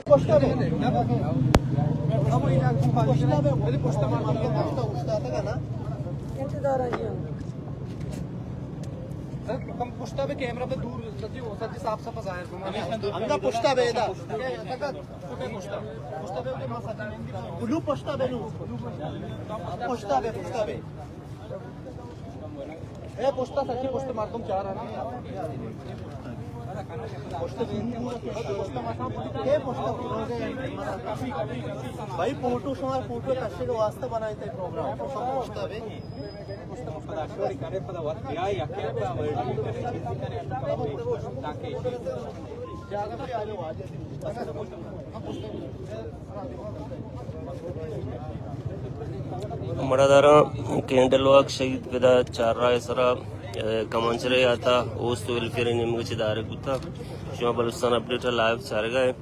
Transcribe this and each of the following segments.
कम पुष्टा पे कैमरा पे दूर सच्ची हो सच्ची साफ साफ जाहिर अंगा पुष्टा बेदा पुष्टा पे ब्लू पुष्टा पे ए पुष्टा सच्ची पुष्ट मार तुम चार है ना भाई फोटो शुमार फोटो कशे वास्ते बनाए थे प्रोग्राम पुष्टा पे मरादारा कैंडल वाक शहीद पेदा चारा सरा कमांचरे आता ओस तो वेलफेयर निम्न चे दारे गुता शुमा बलुस्तान अपडेट लाइव चार गए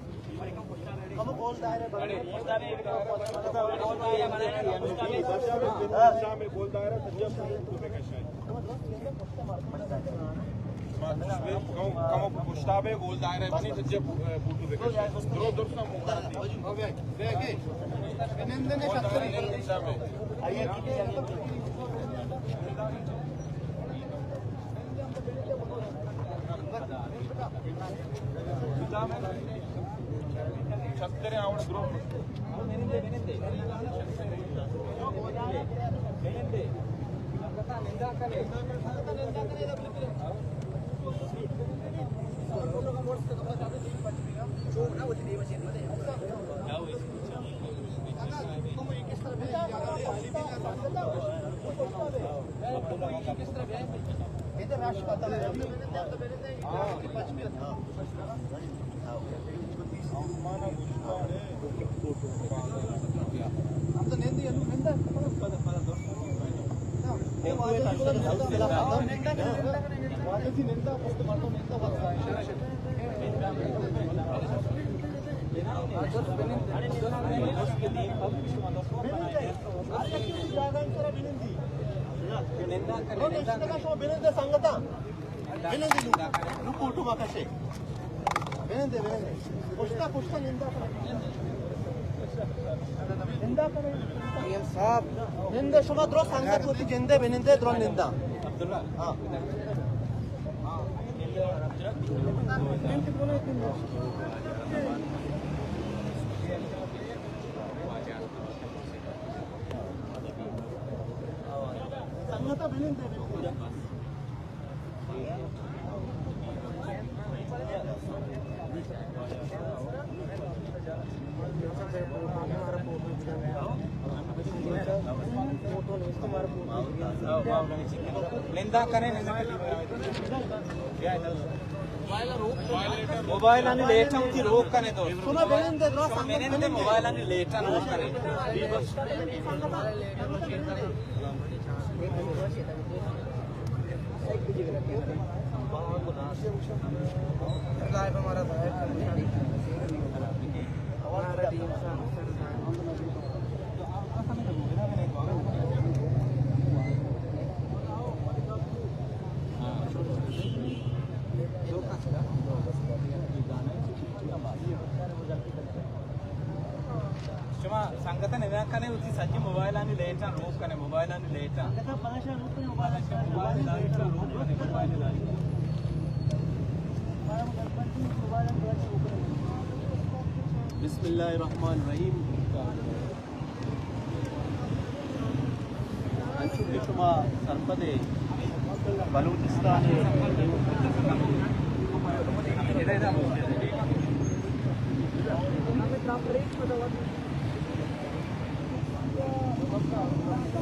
पुष्टाबे गोल दायरा बनी सज्जे बूटू पे दूर दूर से ओके देखे नंदने शक्ति आइए छत्तरे आवड ग्रुप निंदे शुमा द्रो सांगत होती जिंदे बेनिंदे द्रो निंदा अब्दुल्ला हां संगता बेनिंदे निंदा करें मोबाइल आणि लेट होती रोक कने तो सुनो बेनिंदे द्रो सांगत मोबाइल आणि लेट रोक करे लाइव हमारा संगत नेव्याकने होती सज्जी मोबाइल आणि लेट रोक कने मोबाइल आणि लेट बिस्मिल्लाहिर्रहमानिर्रहीम अंशुल शुमा सरपदे बलूचिस्तान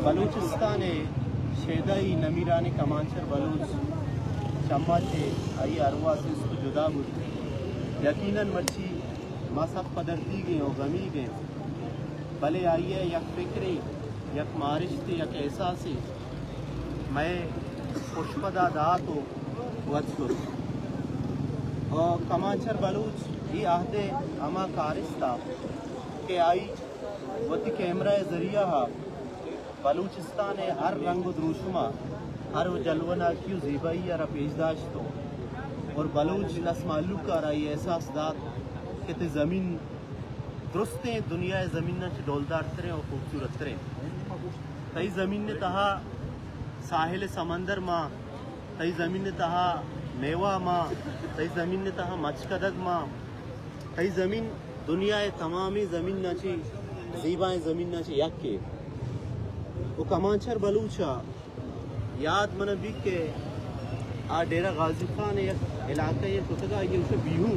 बलूचिस्तान शेदाई नमीरानी कमांचर बलूच चम्मा थे आई अरवा से इसको जुदा बुद्ध यकीनन मर्ची मसब पदरती गए और गमी गए भले आइए यक फिक्री यक मारिश थे यक एहसास मैं पुष्पदा दात हो वत्सुर और कमांचर बलूच ये आहदे अमा कारिस्ता के आई वती कैमरा जरिया हा बलूचिस्तान हर रंग द्रुशुमा हर जलवना क्यों ज़ीबाई या पेशदाश तो और बलूच लस मालूम का रही एहसास दात कि ज़मीन दुरुस्तें दुनिया ज़मीन च डोलदार तरें और खूबसूरत तरें तई ज़मीन ने तहा साहिल समंदर माँ तई ज़मीन ने तहा मेवा माँ तई ज़मीन ने तहा मचकदग माँ तई ज़मीन दुनिया तमामी ज़मीन नाची ज़ीबाएँ ज़मीन नाची यक के वो कमांचर बलूचा याद मन भी के आ डेरा गाजी खान एक इलाका ये कुतगा ये उसे बिहू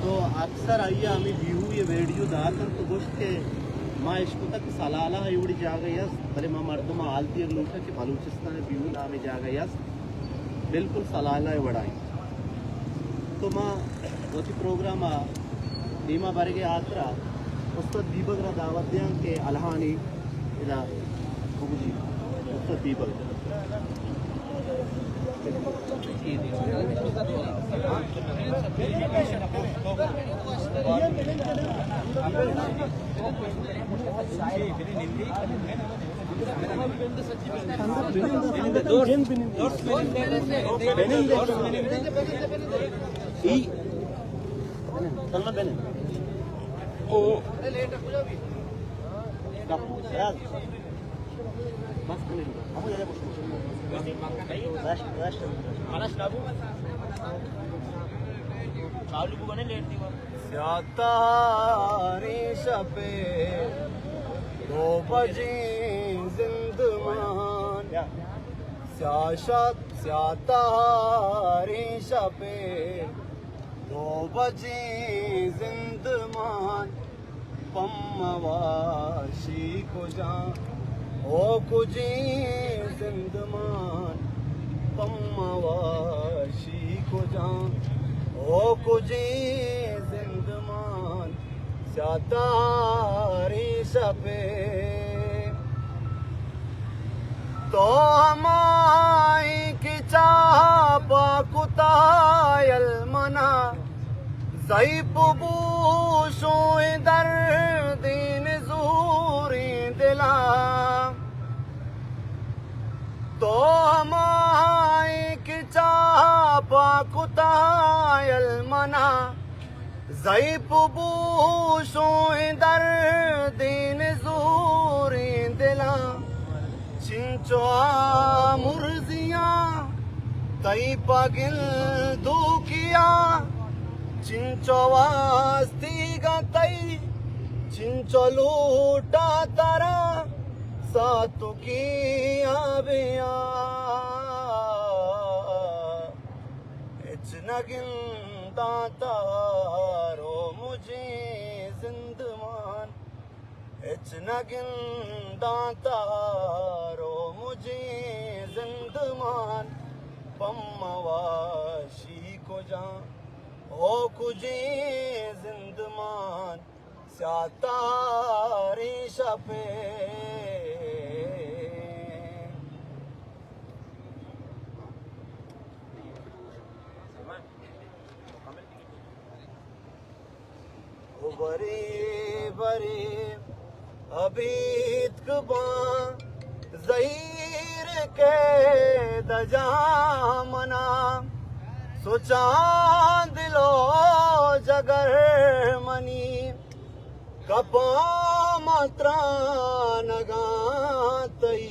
तो अक्सर आइए हमें बिहू ये वीडियो दाकर तो गोश्त के माँ इसको तक सलाला एवढी जागा यस भले माँ मर्दम आलती एक लोटा के बलूचिस्तान बिहू नामे जागा यस बिल्कुल सलाला वड़ाई तो माँ वो प्रोग्राम दीमा बारे के आतरा उस्ताद दीपक रा दावत दियां के अलहानी इला जी उस्ताद दीपक स्यातारी शपे 2 बजे जिंदमान स्यातारी शपे 2 बजे जिंदमान पम्मवाशी को जा ओ कुजी जिंदमान पम्मवाशी को जा ओ कुजी जिंदमान स्यातारी शपे तो हमाई की चापा कुतायल मना ज़ईप बूशो दर्दीन ज़ूरी दिला तो हमाई की चापा कुतायल मना ज़ईप बूशो दर्दीन ज़ूरी दिला चिंचो मुर्जियाँ तई पगिल दुखिया चिंचो वास्ती गई चिंचो लूटा तारा सातु की आबिया इचनगिन दातारो मुझे जिंदमान इचनगिन दातारो मुझे जिंदमान पम्मवाशी को जा ओ कुजी जिंदमान स्यातारी शपे बरे बरे अबीत कबा ज़हीर के दजामना सोचा दिलो जगर मनी कपा मात्रा नगा तई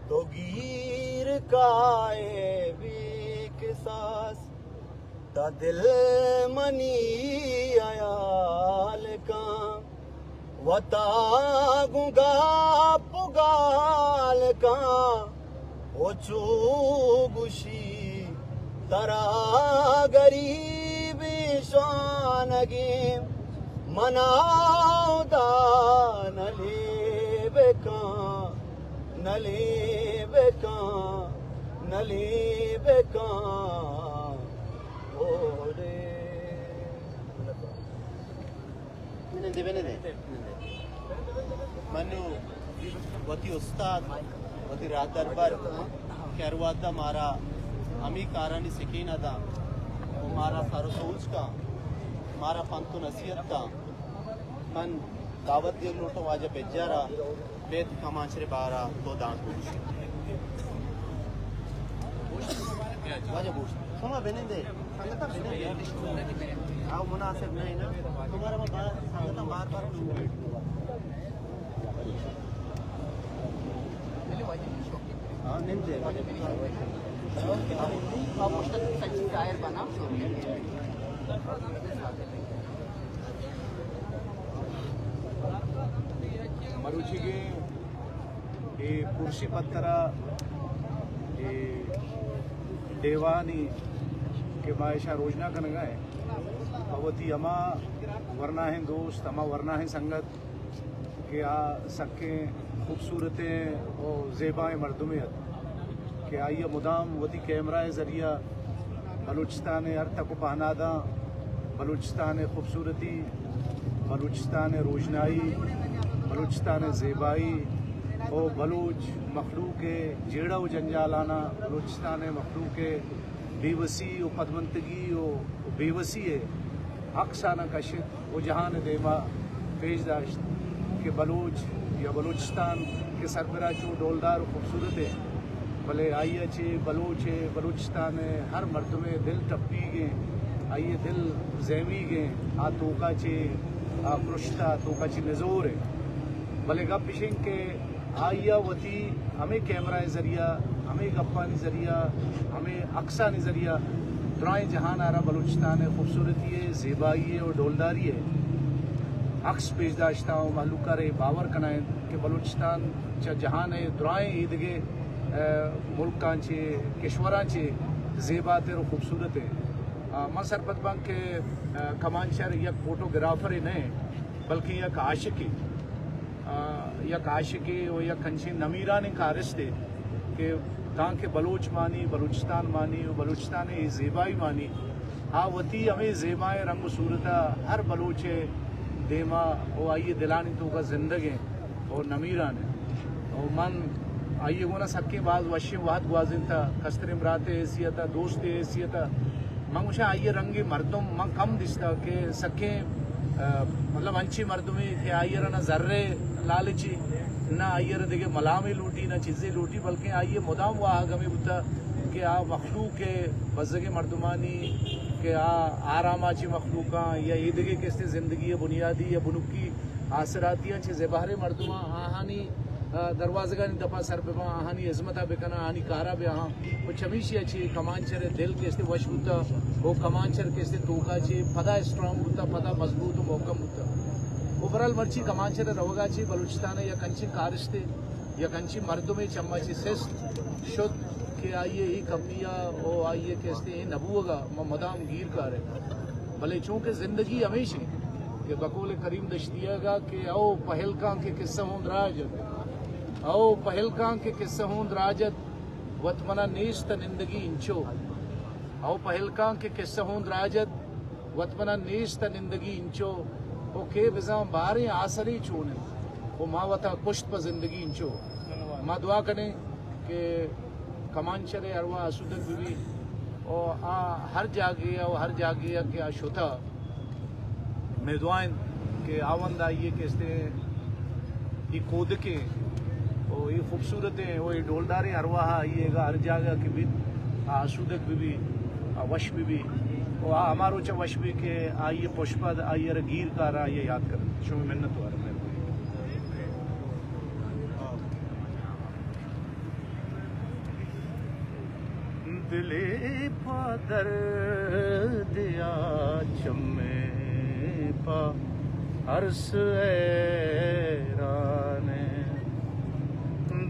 तो गिर काए बीक सास ता दिल मनी आयाल का वता गुगा पुगाल का ओचू गुशी तरा गरीबी शानगी मनाउदा नले बेका ओरे मनु वती उस्ताद वती रात दरबार कैरवादा मारा अमी कारानी सिकीना दा वो मारा सारो सोच का मारा पंतु नसीहत का मन दावत दियो लोटो वाजा बेजारा बेत कमांचरे बारा तो दांत बुश वाजा बुश सुना बेने दे संगता बेने आओ मुनासिब नहीं ना तुम्हारा निंदे ಮರುಚಿಗೆ ಈ ಕುರ್ಸಿ ಪತ್ತರ ಈ देवानी के मायशा रोजना कनगा है अवती अमा वरना है दोस्त अमा वरना है संगत के आ सके खूबसूरतें और ज़ेबाएँ मर्दुमियत के आइए मुदाम वती कैमरा ज़रिया बलूचिस्तान अर्थ को पहनादा बलूचिस्तान खूबसूरती बलूचिस्तान रोशनाई बलूचिस्तान ज़ेबाई और बलूच मखलूक जेड़ा व जंजालाना बलूचिस्तान मखलूक बेवसी व पदमंतगी व बेवसी अक्साना कशित व जहान देमा पेशदाश्त के बलूच या बलूचिस्तान के सरबरा चो डोलदार खूबसूरत है भले आइए चे बलूचिस्तान हर मर्द में दिल टप्पी गे आइए दिल जैमी गे आ तोका चे आ पुरुषता तोका चे नजोर है भले गप पिशिंग के आइया वती हमें कैमरा ज़रिया हमें गप्पा ज़रिया हमें अक्सा ज़रिया दुराए जहान आ रहा बलूचिस्तान है खूबसूरती है ज़ेबाई है और डोलदारी है अक्स पेशदाश्ता हूँ मालूका रहे बावर कनाए कि बलूचिस्तान चा जहान है दुराए ईदगे मुल्कां चे किश्वरां चे ज़ेबात और खूबसूरत है मैं सरपत बंक के कमांशर यक फोटोग्राफर ही नहीं बल्कि यक आशिकी यक आशिकी और यक कंशी नमीरा ने कारिस्ते कि तां के बलूच मानी बलूचिस्तान मानी और बलूचिस्तान ज़ेबाई मानी हाँ वती हमें ज़ेबाएँ रंग सूरता हर बलूचे देमा और आइए दिलानी तो का ज़िंदगी और नमीरा ने और मन आइए वो ना सबके बाद वशी वाद गुआजिन था कस्तर इमराते हैसियत दोस्त हैसियत मंगुशा आइए रंगी मर्दों मंग कम दिसता के सके मतलब अंची मर्दों में के आइए ना जर्रे लालची ना आइए देखे मलामे लूटी ना चीज़ें लूटी बल्कि आइए मुदाम वाह गमी बुता कि आ मखलूक के बज़गे मर्दुमानी के आरामाची मखलूका या ईदगे किस्ते ज़िंदगी बुनियादी या बुनुकी आसरातियाँ चे ज़ेबारे मर्दुमा आहानी दरवाज़गा नहीं दफा सर पे आहानी इज़्मता बेकना आहानी कारा बे हाँ वो चमीशी अच्छी कमांचर दिल किस्ते वश बुता वो कमांचर किस्ते तोका चे पदा स्ट्रांग बुता पदा मजबूत व मोकम बुता ओवरऑल मर्ची कमांचर रवगा चे बलूचिस्तान या कंची कारिस्ते या कंची मर्दों में चम्माची सिस्ट शुद्ध के आइए ही कमिया ओ आइए कहते हैं नबूगा मदाम गिर कर भले चूँकि ज़िंदगी हमेशा कि बकौल करीम दश्तियागा कि आओ पहलका के किस्सा हों राजत आओ पहलका के किस्सा हों राजत वतमना नेस्त निंदगी इंचो आओ पहलका के किस्सा हों राजत वतमना नेस्त निंदगी इंचो ओ के बिज़ाम बारे आसरी चूने वो मावता पुश्त पर ज़िंदगी इंचो माँ दुआ करें कि कमांचर अरवा असुदक भी और हर जागे के आशुता में दुआएं के आवंद आइए कहते ये कोद के और ये खूबसूरतें वो ये डोलदारे अरवा आइएगा हर जागा के भी आसुदक भी वश भी और हमारो च वश भी के आइए पुष्पद आइए गिर का आइए याद कर शो मिन्नत वार दिले पादर दिया चम्मे पा हर्ष ऐराने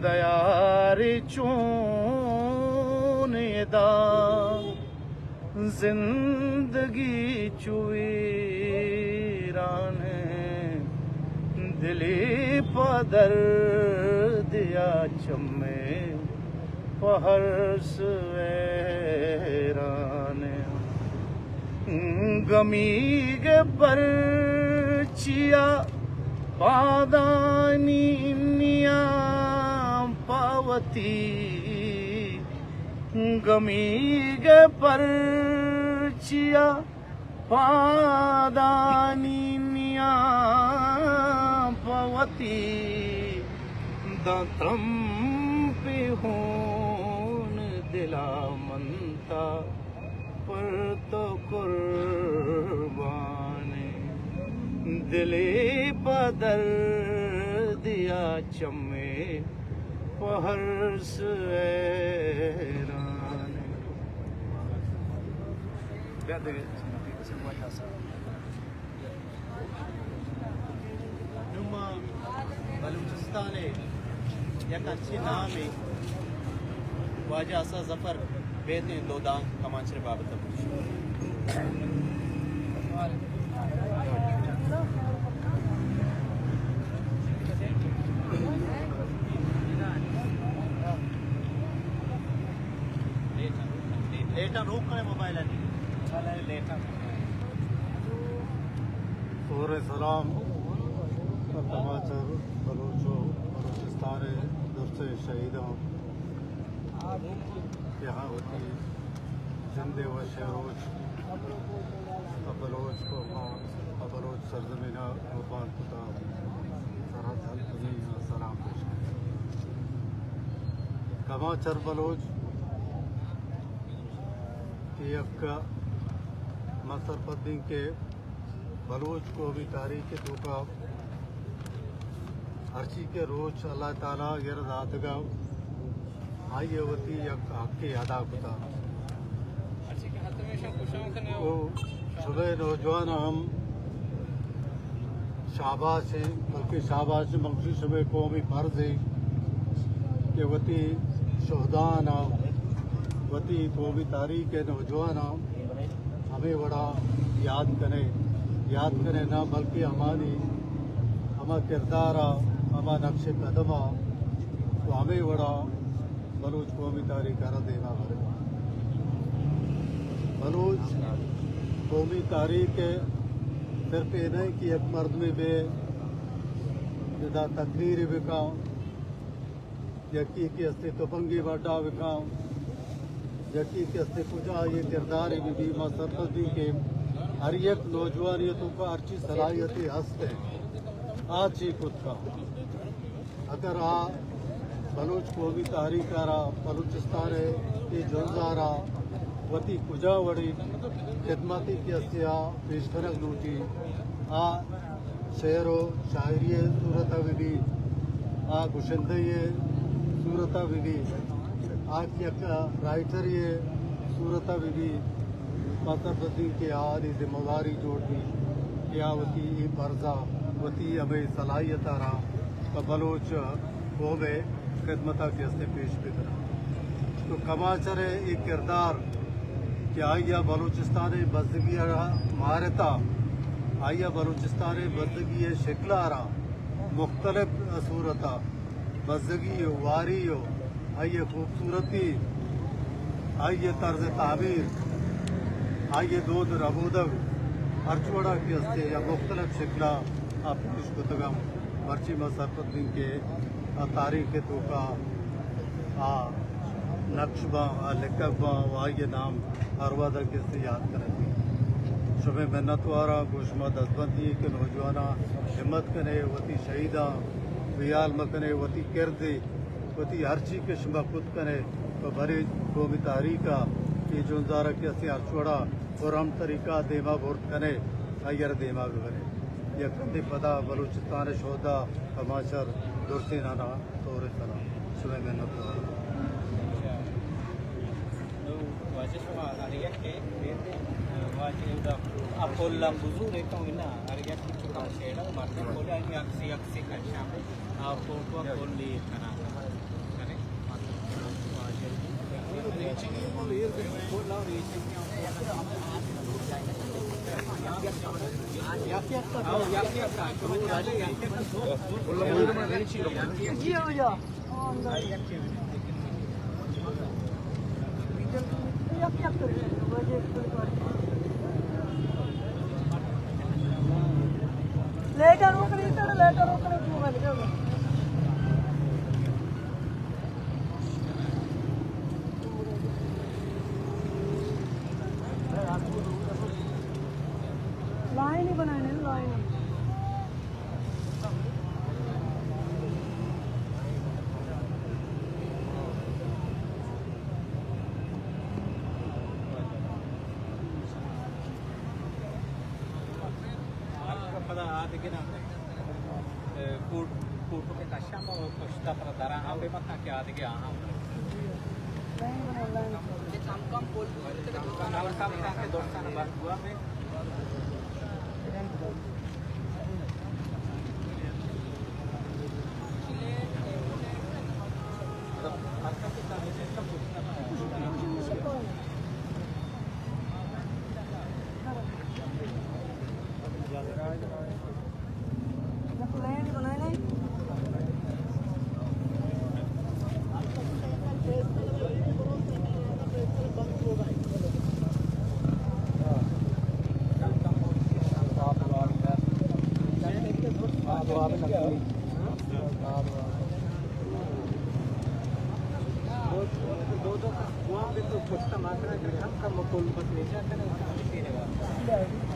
दयारी चूने दा जिंदगी चुवीराने दिले पादर दिया चम्मे पहर्स ऐराने गमी के परचिया पादानी निया पावती गमी के परचिया पादानी निया पावती दात्रम पे होन दिला मनता पर तो कुर्बाने दिली बदल दिया चम्मे पहर सैरान नुमा बलूचिस्तान एक अच्छे नाम है वाजा असा जफर बेते दोदान कमांचरे बाबत लेटा रोक करे मोबाइल लेटा और सलाम तमाचर बलूचो बलूचिस्तान दुर्से शहीदों यहाँ होती जिंदे व शहरोज बलोच को बलोच सरजमीना कुर्बान खुदा सरहद सलाम पेश कमाचर बलोच की अक्का मसरफुद्दीन के बलोच को भी तारीख दुका हर्ची के रोज अल्लाह ताला गिरदादगा आयवती हक़ अदा कुता वो सुबह नौजवान हम शाबाश है बल्कि शाबाश मखसूस सुबह कौमी फर्ज है कि वती शहदाना वती कौमी तारीख के नौजवान हमें बड़ा याद करें ना बल्कि हमारी हमारा किरदार हमारा नक्श कदम तो हमें बड़ा बलूच कौमी तारीख कर देना है बलूच कौमी तारीख सिर्फ ये नहीं कि एक मर्द में बे जदा तकरीर विकाओ यकी के अस्ते तपंगी बाटा विकाओ यकी के अस्ते पूजा ये किरदार भी मसरफी के हर एक नौजवानियतों का अर्ची सलाहियतें हंसते आज ही खुद का अगर बलूच कौमी तारीख बलूचिस्तान ये जोजारा वती कुजा वड़ी खिदमती की अस्या पेशकरक नूटी शेर शायरी सूरत विधि गुशंदे सूरत विधि राइटर ये सूरत विधि मसरफी के आदि जिम्मेवारी जोड़ दी क्या वती ये फर्जा वती हमें सलाहियत रहा तो बलोच वो में खिदमत के हस्ते पेश भी करा तो कमाचर एक किरदार कि आइया बलूचिस्तान बजगी मारता आइया बलूचिस्तान बजगी शिकला रहा मुख्तलिफ सूरता बजगी वारी हो आइए खूबसूरती आइए तर्ज तामीर आइए दूध रबूदग अर्चवड़ा के हस्ते या मुख्तलिफ शिकला आप खुशगम मर्ची मसरफुद्दीन के तारीख तो का नक्शबा लिखबा वाह नाम हरवादा के से याद करेंगे शुभ मेहनत वारा गोशमा दसबंदी के नौजवाना हिम्मत कने वती शहीदा बियाल मकने वती किरदे वती हरची के शुमा खुद कने तो भरे कौमी तारीखा ये जो जारा के से हरचोड़ा और हम तरीका देमा भोर्त कने अयर देमा भरे यह कंदी पदा बलूचिस्तान शोदा कमाशर दुर्से नाना तोरे सलाम शुभ मेहनत वारा Apolla buzure kauna arya kichura sheda marne pola ni aksi kacha apo ko kolli kana kare reaching all here pola reaching letter रोक रही तो लेटर रोक रही क्यों मिल गया लाइन ही बनाने line ora adigina kutu ke kashama koshta para dara ambe mata ke adige aha line बनाओ line kala kala ke dostana bargua me line बनाए नहीं दो कुछ मात्रा ग्रहण का मुकुल बस ले जाकर